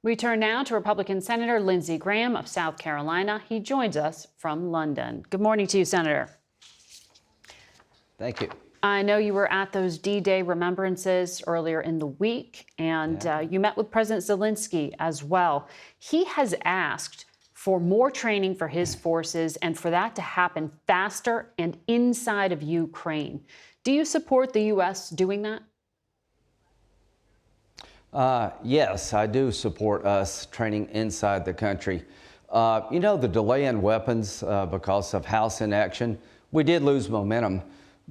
We turn now to Republican Senator Lindsey Graham of South Carolina. He joins us from London. Good morning to you, Senator. Thank you. I know you were at those D-Day remembrances earlier in the week, and you met with President Zelensky as well. He has asked for more training for his forces and for that to happen faster and inside of Ukraine. Do you support the U.S. doing that? Yes, I do support us training inside the country. You know, the delay in weapons because of House inaction, we did lose momentum.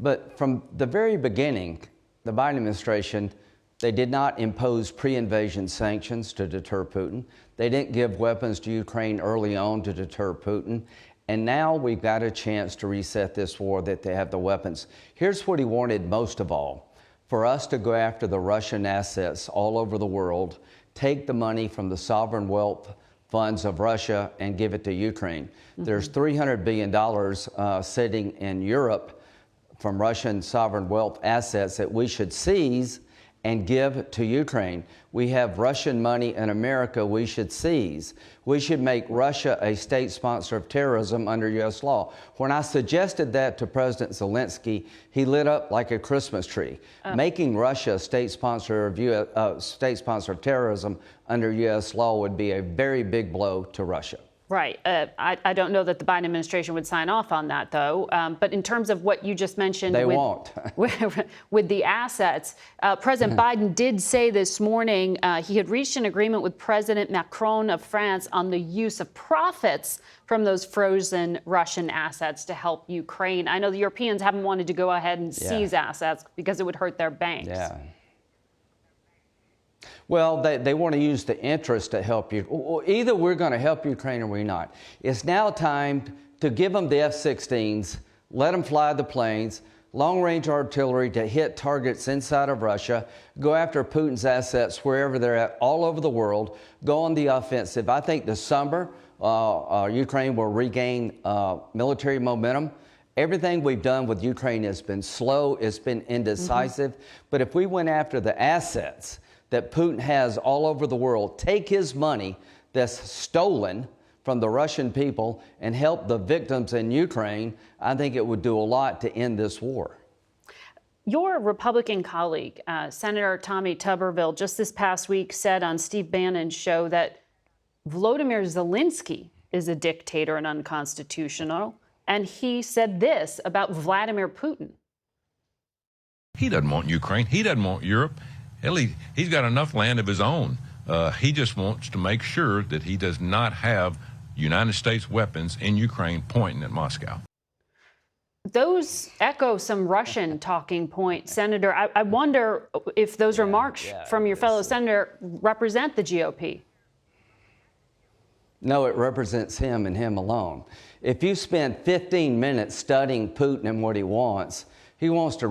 But from the very beginning, the Biden administration, they did not impose pre-invasion sanctions to deter Putin. They didn't give weapons to Ukraine early on to deter Putin. And now we've got a chance to reset this war that they have the weapons. Here's what he wanted most of all: for us to go after the Russian assets all over the world, take the money from the sovereign wealth funds of Russia and give it to Ukraine. Mm-hmm. There's $300 billion sitting in Europe from Russian sovereign wealth assets that we should seize and give to Ukraine. We have Russian money in America we should seize. We should make Russia a state sponsor of terrorism under U.S. law. When I suggested that to President Zelensky, he lit up like a Christmas tree. Making Russia a state sponsor of terrorism under U.S. law would be a very big blow to Russia. Right. I don't know that the Biden administration would sign off on that, though. But in terms of what you just mentioned, they won't. with the assets, President Biden did say this morning he had reached an agreement with President Macron of France on the use of profits from those frozen Russian assets to help Ukraine. I know the Europeans haven't wanted to go ahead and seize assets because it would hurt their banks. Yeah. Well, they want to use the interest to help you. Either we're going to help Ukraine or we're not. It's now time to give them the F-16s, let them fly the planes, long-range artillery to hit targets inside of Russia, go after Putin's assets wherever they're at, all over the world, go on the offensive. I think this summer, Ukraine will regain military momentum. Everything we've done with Ukraine has been slow, it's been indecisive. But if we went after the assets that Putin has all over the world, take his money that's stolen from the Russian people and help the victims in Ukraine, I think it would do a lot to end this war. Your Republican colleague, Senator Tommy Tuberville, just this past week said on Steve Bannon's show that Volodymyr Zelensky is a dictator and unconstitutional. And he said this about Vladimir Putin. He doesn't want Ukraine. He doesn't want Europe. Hell, he's got enough land of his own. He just wants to make sure that he does not have United States weapons in Ukraine pointing at Moscow. Those echo some Russian talking points, Senator. I wonder if those remarks from your fellow senator represent the GOP. No, it represents him and him alone. If you spend 15 minutes studying Putin and what he wants to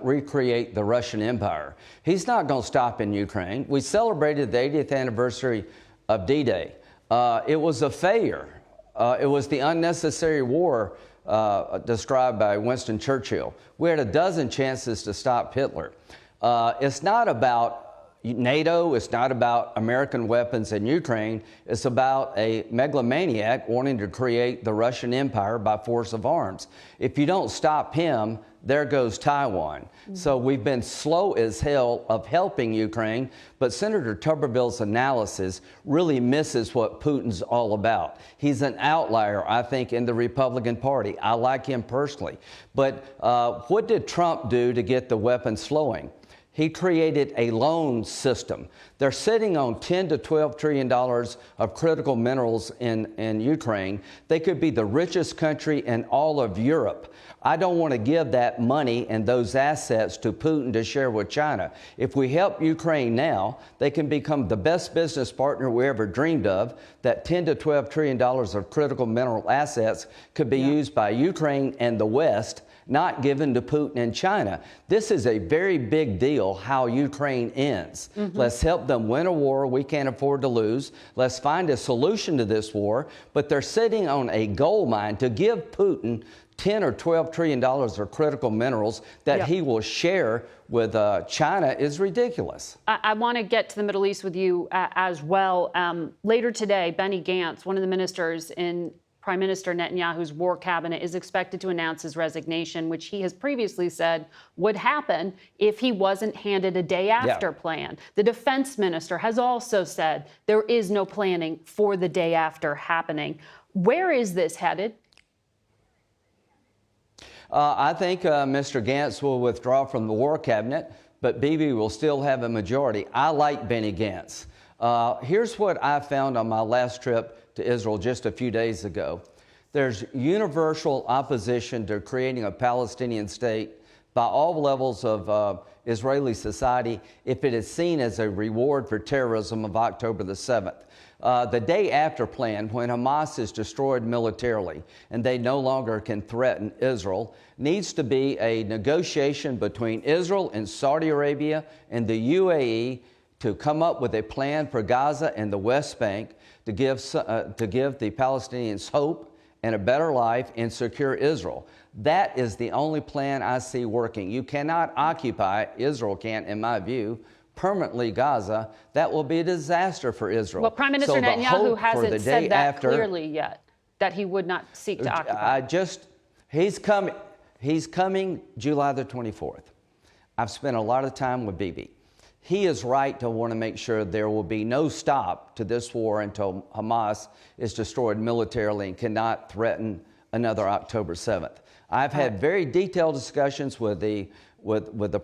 recreate the Russian Empire. He's not going to stop in Ukraine. We celebrated the 80th anniversary of D-Day. It was a failure. It was the unnecessary war described by Winston Churchill. We had a dozen chances to stop Hitler. It's not about NATO, it's not about American weapons in Ukraine. It's about a megalomaniac wanting to create the Russian Empire by force of arms. If you don't stop him, there goes Taiwan. So we've been slow as hell of helping Ukraine, but Senator Tuberville's analysis really misses what Putin's all about. He's an outlier, I think, in the Republican Party. I like him personally. But what did Trump do to get the weapons flowing? He created a loan system. They're sitting on $10 to $12 trillion of critical minerals in Ukraine. They could be the richest country in all of Europe. I don't want to give that money and those assets to Putin to share with China. If we help Ukraine now, they can become the best business partner we ever dreamed of. That $10 to $12 trillion of critical mineral assets could be used by Ukraine and the West not given to Putin and China. This is a very big deal how Ukraine ends. Let's help them win a war we can't afford to lose. Let's find a solution to this war. But they're sitting on a gold mine to give Putin $10 or $12 trillion of critical minerals that he will share with China is ridiculous. I want to get to the Middle East with you as well. Later today, Benny Gantz, one of the ministers in Prime Minister Netanyahu's war cabinet, is expected to announce his resignation, which he has previously said would happen if he wasn't handed a day after plan. The defense minister has also said there is no planning for the day after happening. Where is this headed? I think Mr. Gantz will withdraw from the war cabinet, but Bibi will still have a majority. I like Benny Gantz. Here's what I found on my last trip to Israel just a few days ago. There's universal opposition to creating a Palestinian state by all levels of Israeli society if it is seen as a reward for terrorism of October the 7th. The day after plan, when Hamas is destroyed militarily and they no longer can threaten Israel, needs to be a negotiation between Israel and Saudi Arabia and the UAE to come up with a plan for Gaza and the West Bank to give the Palestinians hope and a better life and secure Israel. That is the only plan I see working. You cannot occupy, Israel can't, in my view, permanently Gaza. That will be a disaster for Israel. Well, Prime Minister Netanyahu hasn't said that clearly yet, that he would not seek to occupy. He's coming July the 24th. I've spent a lot of time with Bibi. He is right to want to make sure there will be no stop to this war until Hamas is destroyed militarily and cannot threaten another October 7th. I've had very detailed discussions with the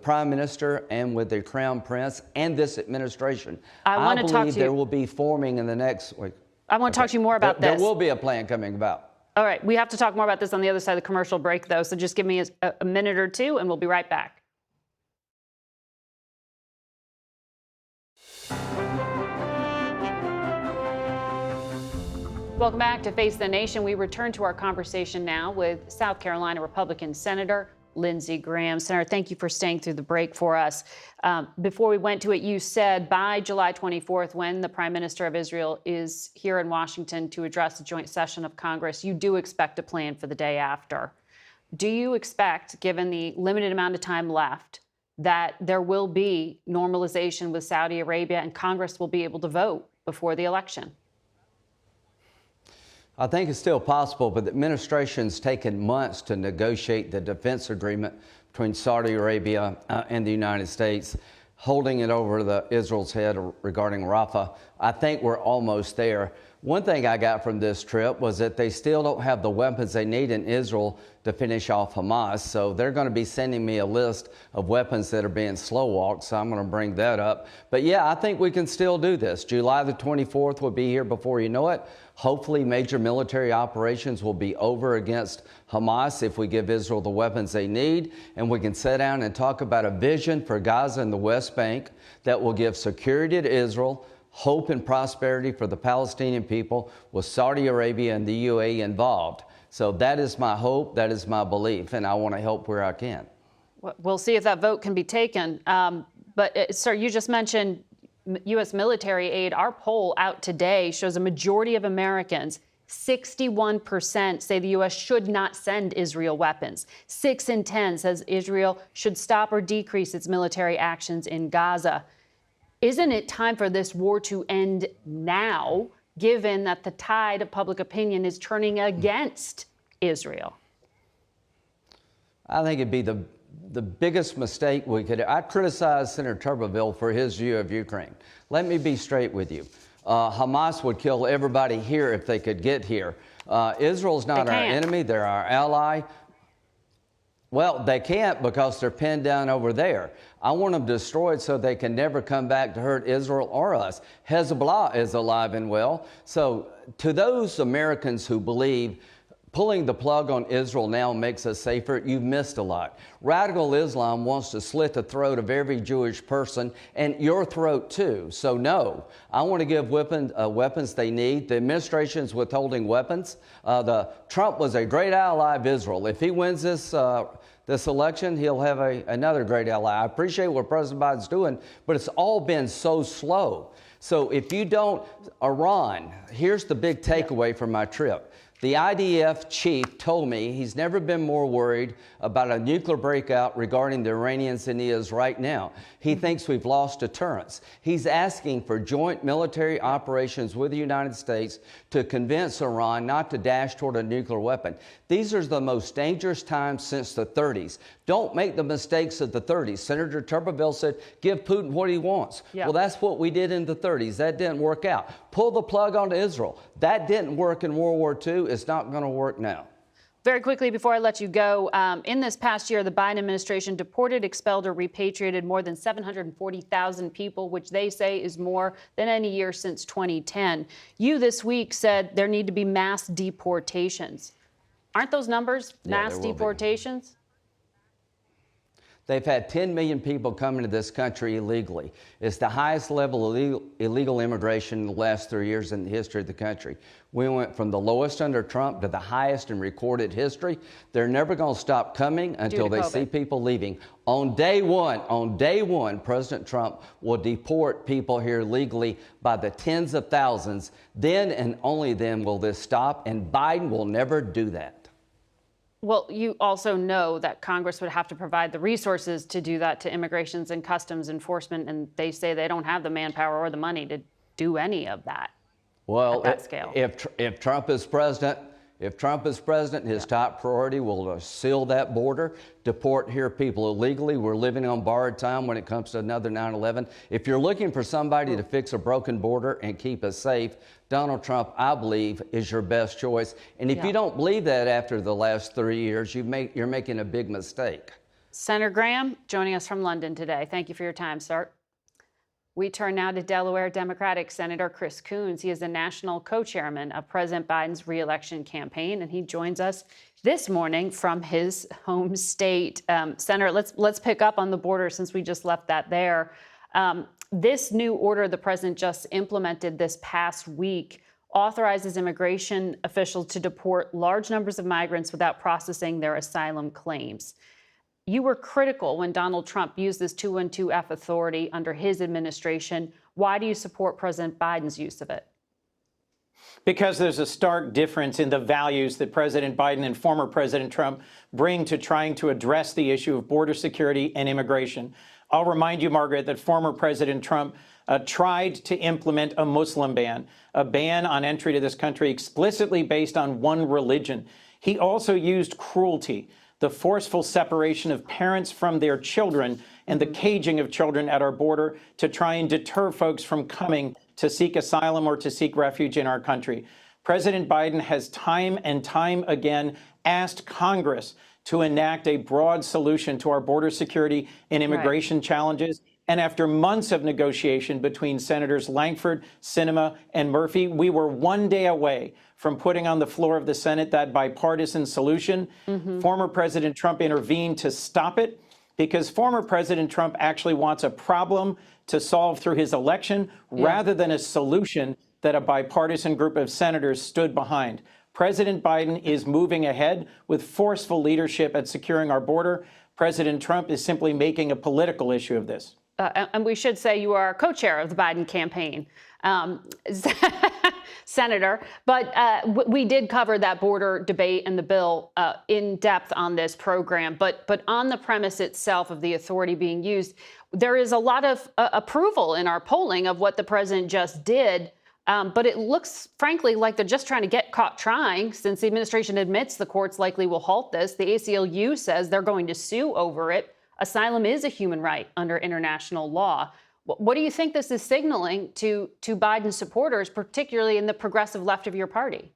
Prime Minister and with the Crown Prince and this administration. I believe there will be forming in the next week. I want to talk to you more about this. There will be a plan coming about. All right, we have to talk more about this on the other side of the commercial break, though, so just give me a minute or two, and we'll be right back. Welcome back to Face the Nation. We return to our conversation now with South Carolina Republican Senator Lindsey Graham. Senator, thank you for staying through the break for us. Before we went to it, you said by July 24th, when the Prime Minister of Israel is here in Washington to address the joint session of Congress, you do expect a plan for the day after. Do you expect, given the limited amount of time left, that there will be normalization with Saudi Arabia and Congress will be able to vote before the election? I think it's still possible, but the administration's taken months to negotiate the defense agreement between Saudi Arabia and the United States, holding it over Israel's head regarding Rafah. I think we're almost there. One thing I got from this trip was that they still don't have the weapons they need in Israel to finish off Hamas. So they're going to be sending me a list of weapons that are being slow walked. So I'm going to bring that up. But yeah, I think we can still do this. July the 24th will be here before you know it. Hopefully major military operations will be over against Hamas if we give Israel the weapons they need. And we can sit down and talk about a vision for Gaza and the West Bank that will give security to Israel, hope and prosperity for the Palestinian people, with Saudi Arabia and the UAE involved. So that is my hope, that is my belief, and I want to help where I can. We'll see if that vote can be taken. Sir, you just mentioned U.S. military aid. Our poll out today shows a majority of Americans, 61%, say the U.S. should not send Israel weapons. 6 in 10 says Israel should stop or decrease its military actions in Gaza. Isn't it time for this war to end now, given that the tide of public opinion is turning against Israel? I think it'd be the biggest mistake we could. I criticize Senator Tuberville for his view of Ukraine. Let me be straight with you. Hamas would kill everybody here if they could get here. Israel's not our enemy, they're our ally. Well, they can't because they're pinned down over there. I want them destroyed so they can never come back to hurt Israel or us. Hezbollah is alive and well. So to those Americans who believe Pulling the plug on Israel now makes us safer. You've missed a lot. Radical Islam wants to slit the throat of every Jewish person and your throat too. So no, I want to give weapons they need. The administration's withholding weapons. Trump was a great ally of Israel. If he wins this election, he'll have another great ally. I appreciate what President Biden's doing, but it's all been so slow. So if you don't, Iran, here's the big takeaway from my trip. The IDF chief told me he's never been more worried about a nuclear breakout regarding the Iranians than he is right now. He thinks we've lost deterrence. He's asking for joint military operations with the United States to convince Iran not to dash toward a nuclear weapon. These are the most dangerous times since the 30s. Don't make the mistakes of the 30s. Senator Tuberville said, give Putin what he wants. Yeah. Well, that's what we did in the 30s. That didn't work out. Pull the plug onto Israel. That didn't work in World War II. It's not going to work now. Very quickly, before I let you go, in this past year, the Biden administration deported, expelled, or repatriated more than 740,000 people, which they say is more than any year since 2010. You this week said there need to be mass deportations. Aren't those numbers mass deportations? They've had 10 million people come into this country illegally. It's the highest level of illegal immigration in the last 3 years in the history of the country. We went from the lowest under Trump to the highest in recorded history. They're never going to stop coming until they see people leaving. On day one, President Trump will deport people here legally by the tens of thousands. Then and only then will this stop, and Biden will never do that. Well, you also know that Congress would have to provide the resources to do that to Immigrations and Customs Enforcement, and they say they don't have the manpower or the money to do any of that. Well, at that scale. If Trump is president, his top priority will seal that border, deport here people illegally. We're living on borrowed time when it comes to another 9/11. If you're looking for somebody to fix a broken border and keep us safe, Donald Trump, I believe, is your best choice. And if you don't believe that after the last 3 years, you're making a big mistake. Senator Graham, joining us from London today. Thank you for your time, sir. We turn now to Delaware Democratic Senator Chris Coons. He is the national co-chairman of President Biden's reelection campaign, and he joins us this morning from his home state. Senator, let's pick up on the border since we just left that there. This new order the president just implemented this past week authorizes immigration officials to deport large numbers of migrants without processing their asylum claims. You were critical when Donald Trump used this 212F authority under his administration. Why do you support President Biden's use of it? Because there's a stark difference in the values that President Biden and former President Trump bring to trying to address the issue of border security and immigration. I'll remind you, Margaret, that former President Trump tried to implement a Muslim ban, a ban on entry to this country explicitly based on one religion. He also used cruelty, the forceful separation of parents from their children and the caging of children at our border to try and deter folks from coming to seek asylum or to seek refuge in our country. President Biden has time and time again asked Congress to enact a broad solution to our border security and immigration challenges. And after months of negotiation between Senators Lankford, Sinema, and Murphy, we were one day away from putting on the floor of the Senate that bipartisan solution. Former President Trump intervened to stop it because former President Trump actually wants a problem to solve through his election rather than a solution that a bipartisan group of senators stood behind. President Biden is moving ahead with forceful leadership at securing our border. President Trump is simply making a political issue of this. And we should say you are co-chair of the Biden campaign, Senator. But we did cover that border debate and the bill in depth on this program. But on the premise itself of the authority being used, there is a lot of approval in our polling of what the president just did. But it looks, frankly, like they're just trying to get caught trying, since the administration admits the courts likely will halt this. The ACLU says they're going to sue over it. Asylum is a human right under international law. What do you think this is signaling to Biden supporters, particularly in the progressive left of your party?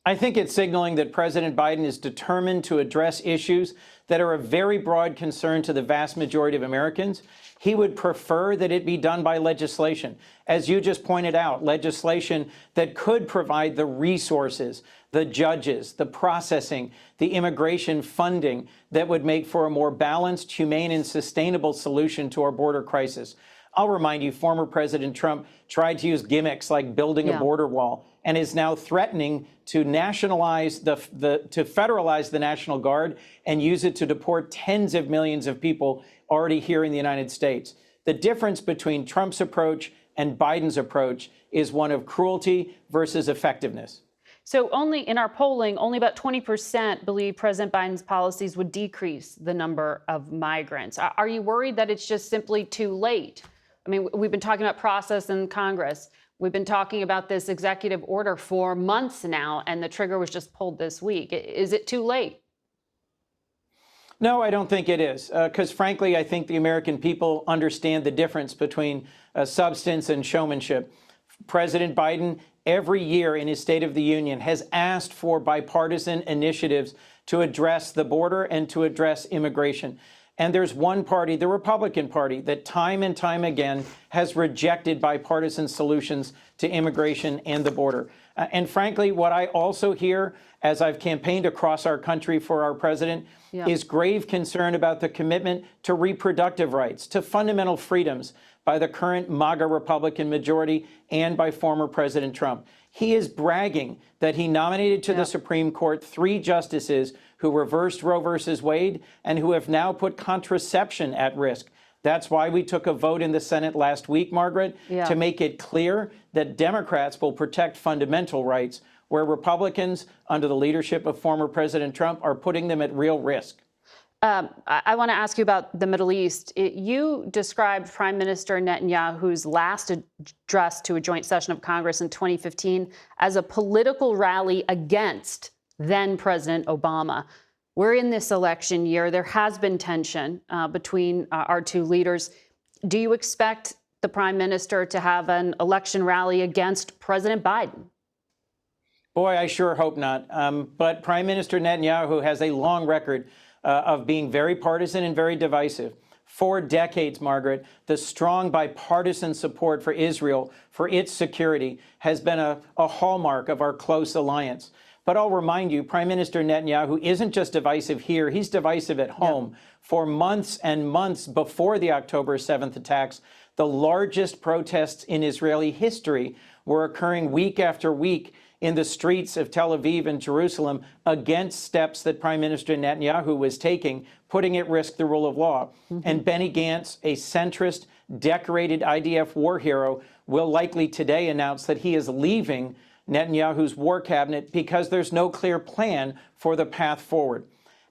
I think it's signaling that President Biden is determined to address issues that are a very broad concern to the vast majority of Americans. He would prefer that it be done by legislation. As you just pointed out, legislation that could provide the resources, the judges, the processing, the immigration funding that would make for a more balanced, humane, and sustainable solution to our border crisis. I'll remind you, former President Trump tried to use gimmicks like building a border wall and is now threatening to nationalize to federalize the National Guard and use it to deport tens of millions of people already here in the United States. The difference between Trump's approach and Biden's approach is one of cruelty versus effectiveness. So only in our polling, only about 20% believe President Biden's policies would decrease the number of migrants. Are you worried that it's just simply too late? I mean, we've been talking about process in Congress. We've been talking about this executive order for months now, and the trigger was just pulled this week. Is it too late? No, I don't think it is, because frankly, I think the American people understand the difference between substance and showmanship. President Biden, every year in his State of the Union, has asked for bipartisan initiatives to address the border and to address immigration. And there's one party, the Republican Party, that time and time again has rejected bipartisan solutions to immigration and the border. And frankly, what I also hear as I've campaigned across our country for our president is grave concern about the commitment to reproductive rights, to fundamental freedoms by the current MAGA Republican majority and by former President Trump. He is bragging that he nominated to the Supreme Court 3 justices who reversed Roe versus Wade and who have now put contraception at risk. That's why we took a vote in the Senate last week, Margaret, to make it clear that Democrats will protect fundamental rights, where Republicans, under the leadership of former President Trump, are putting them at real risk. I want to ask you about the Middle East. You described Prime Minister Netanyahu's last address to a joint session of Congress in 2015 as a political rally against then President Obama. We're in this election year. There has been tension between our two leaders. Do you expect the Prime Minister to have an election rally against President Biden? Boy, I sure hope not. But Prime Minister Netanyahu has a long record of being very partisan and very divisive. For decades, Margaret, the strong bipartisan support for Israel, for its security, has been a hallmark of our close alliance. But I'll remind you, Prime Minister Netanyahu isn't just divisive here, he's divisive at home. For months and months before the October 7th attacks, the largest protests in Israeli history were occurring week after week in the streets of Tel Aviv and Jerusalem against steps that Prime Minister Netanyahu was taking, putting at risk the rule of law. And Benny Gantz, a centrist, decorated IDF war hero, will likely today announce that he is leaving Netanyahu's war cabinet because there's no clear plan for the path forward.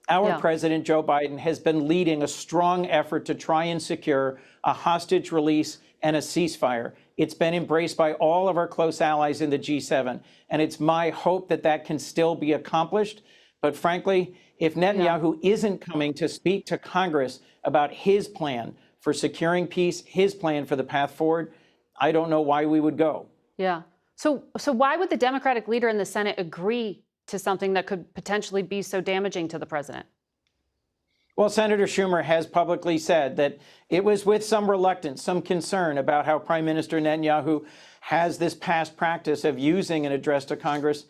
Our President, Joe Biden, has been leading a strong effort to try and secure a hostage release and a ceasefire. It's been embraced by all of our close allies in the G7, and it's my hope that that can still be accomplished. But frankly, if Netanyahu isn't coming to speak to Congress about his plan for securing peace, his plan for the path forward, I don't know why we would go. Yeah. So why would the Democratic leader in the Senate agree to something that could potentially be so damaging to the president? Well, Senator Schumer has publicly said that it was with some reluctance, some concern about how Prime Minister Netanyahu has this past practice of using an address to Congress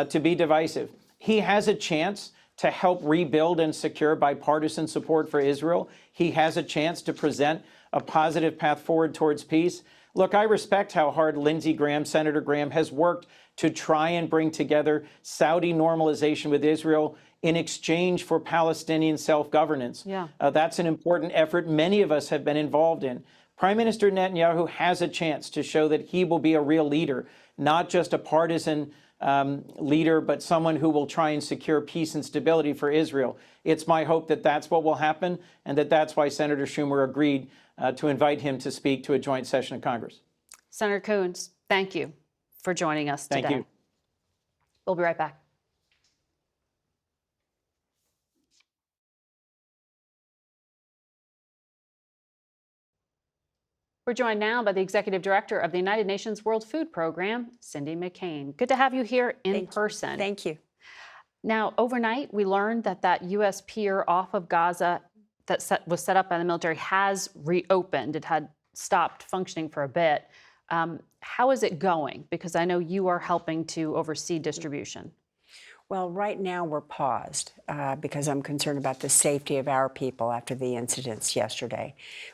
to be divisive. He has a chance to help rebuild and secure bipartisan support for Israel. He has a chance to present a positive path forward towards peace. Look, I respect how hard Lindsey Graham, Senator Graham, has worked to try and bring together Saudi normalization with Israel in exchange for Palestinian self-governance. That's an important effort many of us have been involved in. Prime Minister Netanyahu has a chance to show that he will be a real leader, not just a partisan leader, but someone who will try and secure peace and stability for Israel. It's my hope that that's what will happen, and that that's why Senator Schumer agreed to invite him to speak to a joint session of Congress. Senator Coons, thank you for joining us today. Thank you. We'll be right back. We're joined now by the Executive Director of the United Nations World Food Program, Cindy McCain. Good to have you here in person. Thank you. Now, overnight, we learned that U.S. pier off of Gaza that was set up by the military has reopened. It had stopped functioning for a bit. How is it going? Because I know you are helping to oversee distribution. Well, right now we're paused because I'm concerned about the safety of our people after the incidents yesterday.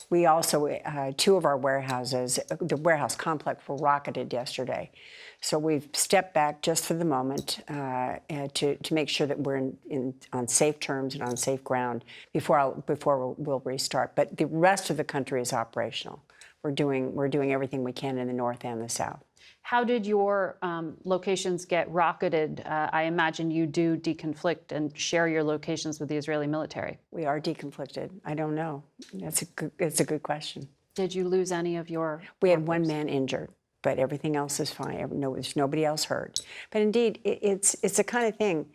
We also, two of our warehouses, the warehouse complex, were rocketed yesterday. So we've stepped back just for the moment to make sure that we're on safe terms and on safe ground before we'll restart. But the rest of the country is operational. We're doing everything we can in the north and the south. How did your locations get rocketed? I imagine you do deconflict and share your locations with the Israeli military. We are deconflicted. I don't know. It's a good question. Did you lose any of your We had one man injured, but everything else is fine. There's nobody else hurt. But indeed, it's the kind of thing,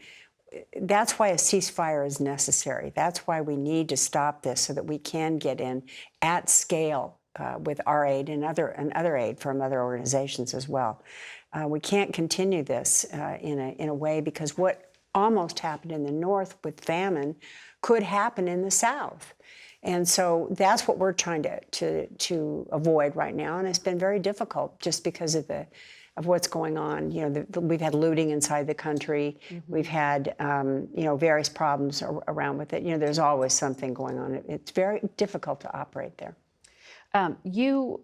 that's why a ceasefire is necessary. That's why we need to stop this so that we can get in at scale with our aid and other aid from other organizations as well. We can't continue this in a way, because what almost happened in the north with famine could happen in the south. And so that's what we're trying to avoid right now, and it's been very difficult just because of what's going on. You know, we've had looting inside the country. Mm-hmm. We've had various problems around with it. You know, there's always something going on. It's very difficult to operate there. You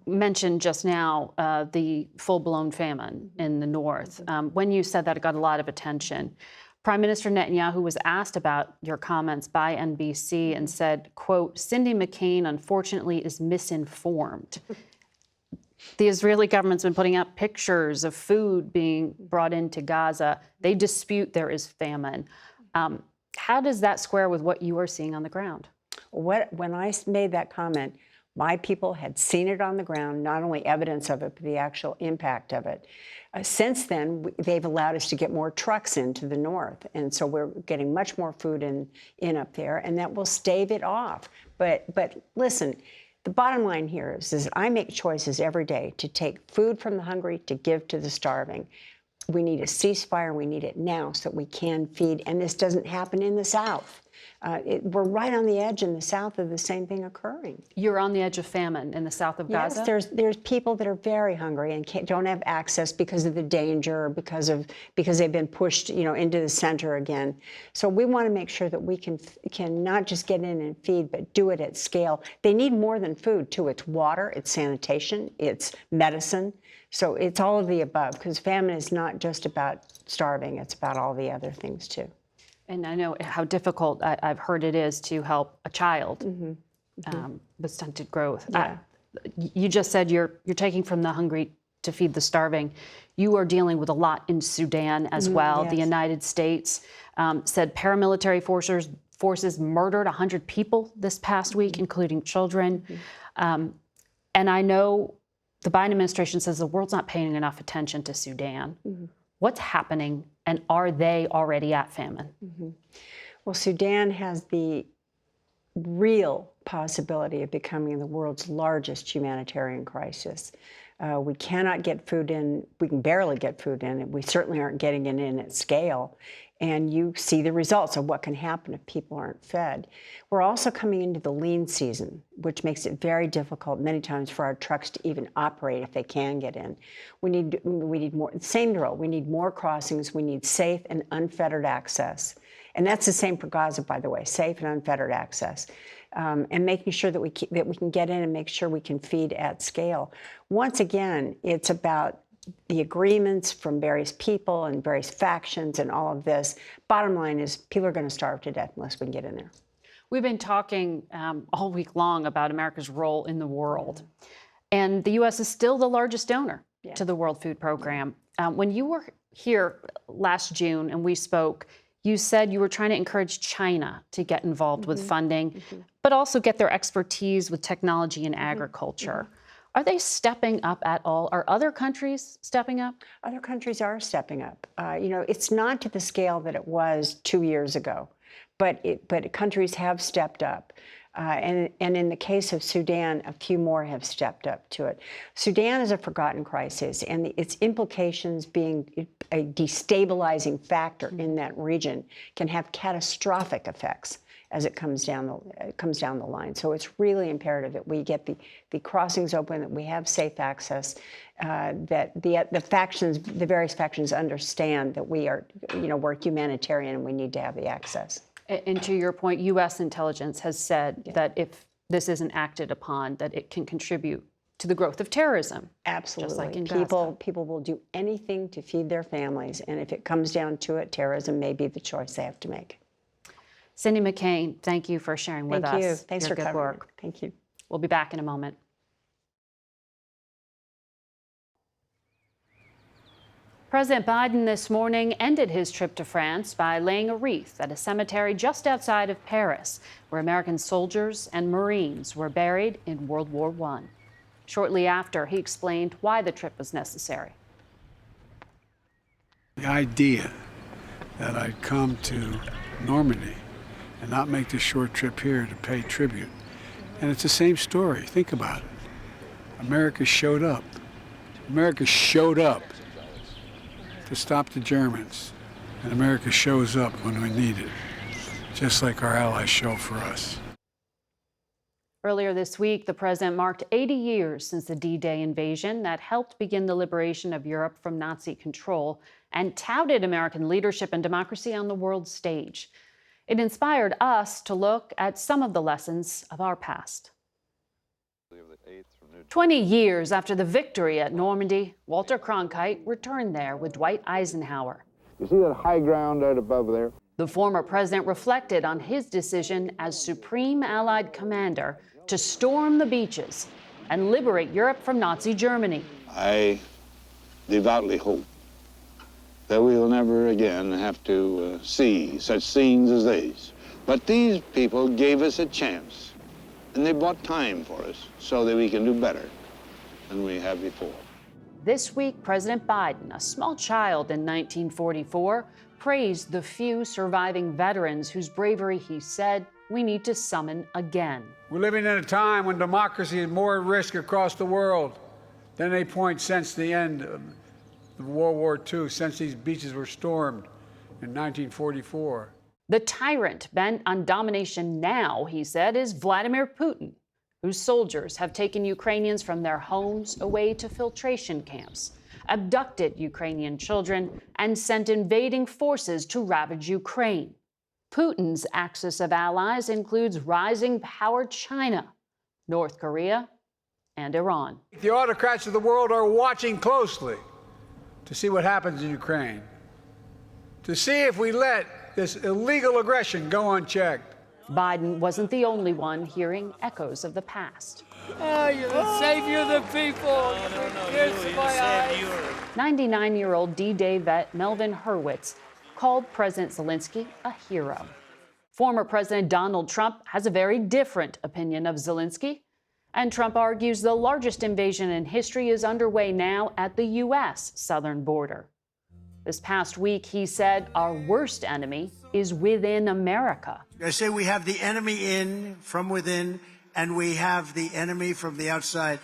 mentioned just now the full-blown famine in the north. When you said that, it got a lot of attention. Prime Minister Netanyahu was asked about your comments by NBC and said, quote, "Cindy McCain, unfortunately, is misinformed." The Israeli government's been putting out pictures of food being brought into Gaza. They dispute there is famine. How does that square with what you are seeing on the ground? When I made that comment, my people had seen it on the ground, not only evidence of it, but the actual impact of it. Since then, they've allowed us to get more trucks into the north, and so we're getting much more food in up there, and that will stave it off. But listen, the bottom line here is I make choices every day to take food from the hungry to give to the starving. We need a ceasefire. We need it now so that we can feed, and this doesn't happen in the south. We're right on the edge in the south of the same thing occurring. You're on the edge of famine in the south of Gaza? Yes, there's people that are very hungry and don't have access because of the danger, or because they've been pushed, into the center again. So we want to make sure that we can not just get in and feed, but do it at scale. They need more than food too. It's water, it's sanitation, it's medicine. So it's all of the above, because famine is not just about starving, it's about all the other things too. And I know how difficult I've heard it is to help a child with stunted growth. Yeah. You just said you're taking from the hungry to feed the starving. You are dealing with a lot in Sudan as well. Yes. The United States said paramilitary forces murdered 100 people this past week, including children. And I know the Biden administration says the world's not paying enough attention to Sudan. What's happening, and are they already at famine? Well, Sudan has the real possibility of becoming the world's largest humanitarian crisis. We cannot get food in. We can barely get food in, and we certainly aren't getting it in at scale. And you see the results of what can happen if people aren't fed. We're also coming into the lean season, which makes it very difficult many times for our trucks to even operate if they can get in. We need more, same drill, we need more crossings, we need safe and unfettered access. And that's the same for Gaza, by the way, safe and unfettered access. And making sure that we can get in and make sure we can feed at scale. Once again, it's about the agreements from various people and various factions and all of this. Bottom line is people are going to starve to death unless we can get in there. We've been talking all week long about America's role in the world. And the U.S. is still the largest donor to the World Food Program. When you were here last June and we spoke, you said you were trying to encourage China to get involved with funding, but also get their expertise with technology and agriculture. Are they stepping up at all? Are other countries stepping up? Other countries are stepping up. It's not to the scale that it was 2 years ago, but countries have stepped up. And in the case of Sudan, a few more have stepped up to it. Sudan is a forgotten crisis, and its implications being a destabilizing factor in that region can have catastrophic effects. as it comes down the line. So it's really imperative that we get the crossings open, that we have safe access, that the various factions understand that we're humanitarian and we need to have the access. And to your point, U.S. intelligence has said that if this isn't acted upon, that it can contribute to the growth of terrorism. Absolutely. Just like in Gaza. People will do anything to feed their families, and if it comes down to it, terrorism may be the choice they have to make. Cindy McCain, thank you for sharing with us. Thank you. Thanks your for good covering work. it. Thank you. We'll be back in a moment. President Biden this morning ended his trip to France by laying a wreath at a cemetery just outside of Paris, where American soldiers and Marines were buried in World War I. Shortly after, he explained why the trip was necessary. The idea that I'd come to Normandy and not make this short trip here to pay tribute. And it's the same story. Think about it. America showed up. America showed up to stop the Germans. And America shows up when we need it, just like our allies show for us. Earlier this week, the president marked 80 years since the D-Day invasion that helped begin the liberation of Europe from Nazi control and touted American leadership and democracy on the world stage. It inspired us to look at some of the lessons of our past. 20 years after the victory at Normandy, Walter Cronkite returned there with Dwight Eisenhower. You see that high ground right above there? The former president reflected on his decision as Supreme Allied Commander to storm the beaches and liberate Europe from Nazi Germany. I devoutly hope that we will never again have to see such scenes as these. But these people gave us a chance, and they bought time for us so that we can do better than we have before. This week, President Biden, a small child in 1944, praised the few surviving veterans whose bravery, he said, we need to summon again. We're living in a time when democracy is more at risk across the world than any point since the end of World War II, since these beaches were stormed in 1944. The tyrant bent on domination now, he said, is Vladimir Putin, whose soldiers have taken Ukrainians from their homes away to filtration camps, abducted Ukrainian children, and sent invading forces to ravage Ukraine. Putin's axis of allies includes rising power China, North Korea, and Iran. The autocrats of the world are watching closely to see what happens in Ukraine, to see if we let this illegal aggression go unchecked. Biden wasn't the only one hearing echoes of the past. Oh, you're the savior of the people. You're my eyes. 99-year-old D-Day vet Melvin Hurwitz called President Zelensky a hero. Former President Donald Trump has a very different opinion of Zelensky, and Trump argues the largest invasion in history is underway now at the U.S. southern border. This past week, he said our worst enemy is within America. I say we have the enemy in from within, and we have the enemy from the outside.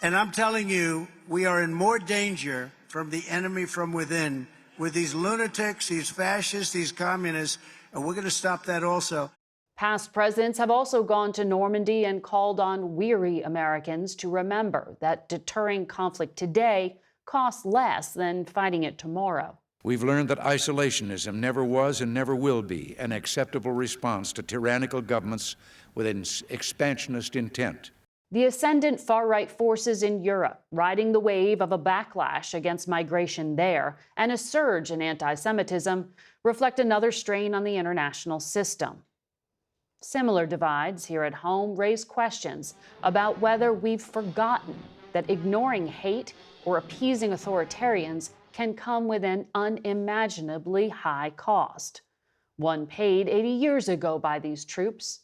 And I'm telling you, we are in more danger from the enemy from within with these lunatics, these fascists, these communists, and we're going to stop that also. Past presidents have also gone to Normandy and called on weary Americans to remember that deterring conflict today costs less than fighting it tomorrow. We've learned that isolationism never was and never will be an acceptable response to tyrannical governments with an expansionist intent. The ascendant far-right forces in Europe, riding the wave of a backlash against migration there and a surge in anti-Semitism, reflect another strain on the international system. Similar divides here at home raise questions about whether we've forgotten that ignoring hate or appeasing authoritarians can come with an unimaginably high cost, one paid 80 years ago by these troops,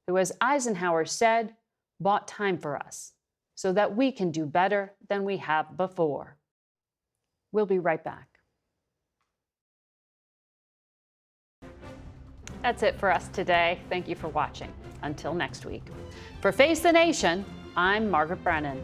who, as Eisenhower said, bought time for us so that we can do better than we have before. We'll be right back. That's it for us today. Thank you for watching. Until next week. For Face the Nation, I'm Margaret Brennan.